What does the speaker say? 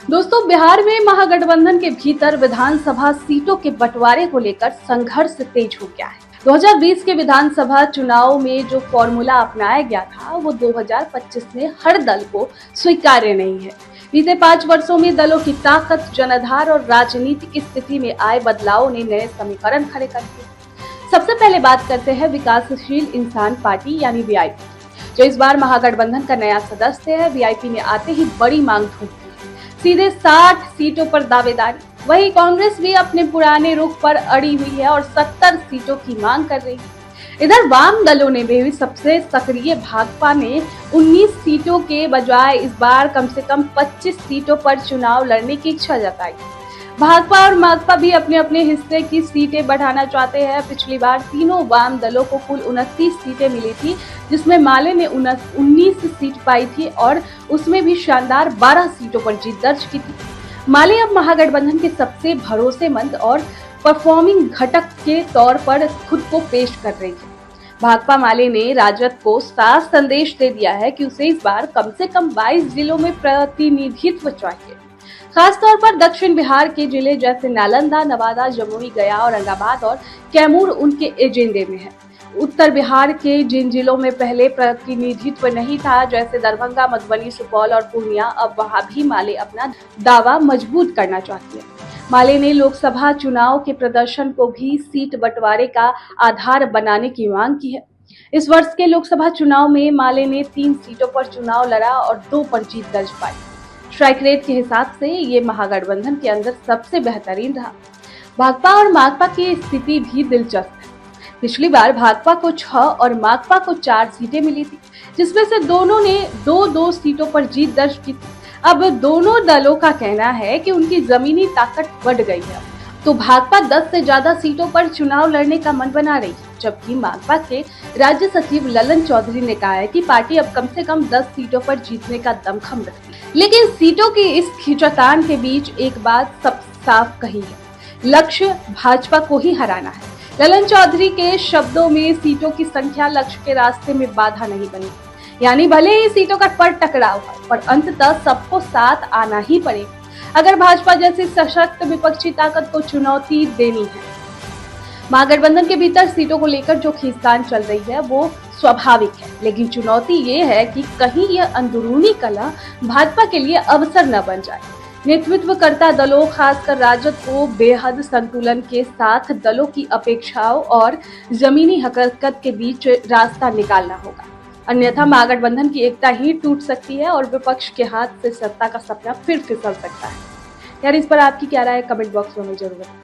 दोस्तों, बिहार में महागठबंधन के भीतर विधानसभा सीटों के बंटवारे को लेकर संघर्ष तेज हो गया है। 2020 के विधानसभा चुनाव में जो फॉर्मूला अपनाया गया था वो 2025 में हर दल को स्वीकार्य नहीं है। बीते 5 वर्षों में दलों की ताकत, जनाधार और राजनीतिक स्थिति में आए बदलावों ने नए समीकरण खड़े कर दिए। सबसे पहले बात करते हैं विकासशील इंसान पार्टी यानी वीआईपी, जो इस बार महागठबंधन का नया सदस्य है। वीआईपी ने आते ही बड़ी मांग थोपी, सीधे 60 सीटों पर दावेदारी। वहीं कांग्रेस भी अपने पुराने रुख पर अड़ी हुई है और 70 सीटों की मांग कर रही है। इधर वाम दलों ने भी सबसे सक्रिय भाकपा ने 19 सीटों के बजाय इस बार कम से कम 25 सीटों पर चुनाव लड़ने की इच्छा जताई। भाकपा और माकपा भी अपने अपने हिस्से की सीटें बढ़ाना चाहते हैं। पिछली बार तीनों वाम दलों को कुल 29 सीटें मिली थी, जिसमें माले ने 19 सीट पाई थी और उसमें भी शानदार 12 सीटों पर जीत दर्ज की थी। माले अब महागठबंधन के सबसे भरोसेमंद और परफॉर्मिंग घटक के तौर पर खुद को पेश कर रही है। भाकपा माले ने राजद को साफ संदेश दे दिया है कि उसे इस बार कम से कम 22 जिलों में प्रतिनिधित्व चाहिए। खासतौर पर दक्षिण बिहार के जिले जैसे नालंदा, नवादा, जमुई, गया, औरंगाबाद और कैमूर उनके एजेंडे में है। उत्तर बिहार के जिन जिलों में पहले प्रतिनिधित्व नहीं था, जैसे दरभंगा, मधुबनी, सुपौल और पूर्णिया, अब वहां भी माले अपना दावा मजबूत करना चाहती है। माले ने लोकसभा चुनाव के प्रदर्शन को भी सीट बंटवारे का आधार बनाने की मांग की है। इस वर्ष के लोकसभा चुनाव में माले ने 3 सीटों पर चुनाव लड़ा और 2 पर जीत दर्ज पाई। स्ट्राइक रेट के हिसाब से ये महागठबंधन के अंदर सबसे बेहतरीन रहा। भाकपा और माकपा की स्थिति भी दिलचस्प है। पिछली बार भाकपा को 6 और माकपा को 4 सीटें मिली थी, जिसमें से दोनों ने 2-2 सीटों पर जीत दर्ज की थी। अब दोनों दलों का कहना है कि उनकी जमीनी ताकत बढ़ गई है, तो भाकपा 10 से ज्यादा सीटों पर चुनाव लड़ने का मन बना रही है, जबकि माकपा के राज्य सचिव ललन चौधरी ने कहा है कि पार्टी अब कम से कम 10 सीटों पर जीतने का दमखम रखती है। लेकिन सीटों की इस खींचातान के बीच एक बात सब साफ कही है, लक्ष्य भाजपा को ही हराना है। ललन चौधरी के शब्दों में सीटों की संख्या लक्ष्य के रास्ते में बाधा नहीं बनी, यानी भले ही सीटों का पर टकराव है, पर अंततः सबको साथ आना ही पड़ेगा अगर भाजपा जैसी सशक्त विपक्षी ताकत को चुनौती देनी है। महागठबंधन के भीतर सीटों को लेकर जो खींचतान चल रही है वो स्वाभाविक है, लेकिन चुनौती ये है कि कहीं यह अंदरूनी कलह भाजपा के लिए अवसर न बन जाए। नेतृत्वकर्ता दलों, खासकर राजद को बेहद संतुलन के साथ दलों की अपेक्षाओं और जमीनी हकीकत के बीच रास्ता निकालना होगा, अन्यथा महागठबंधन की एकता ही टूट सकती है और विपक्ष के हाथ से सत्ता का सपना फिर फिसल सकता है। यार, इस पर आपकी क्या राय है? कमेंट बॉक्स में जरूर बताएं।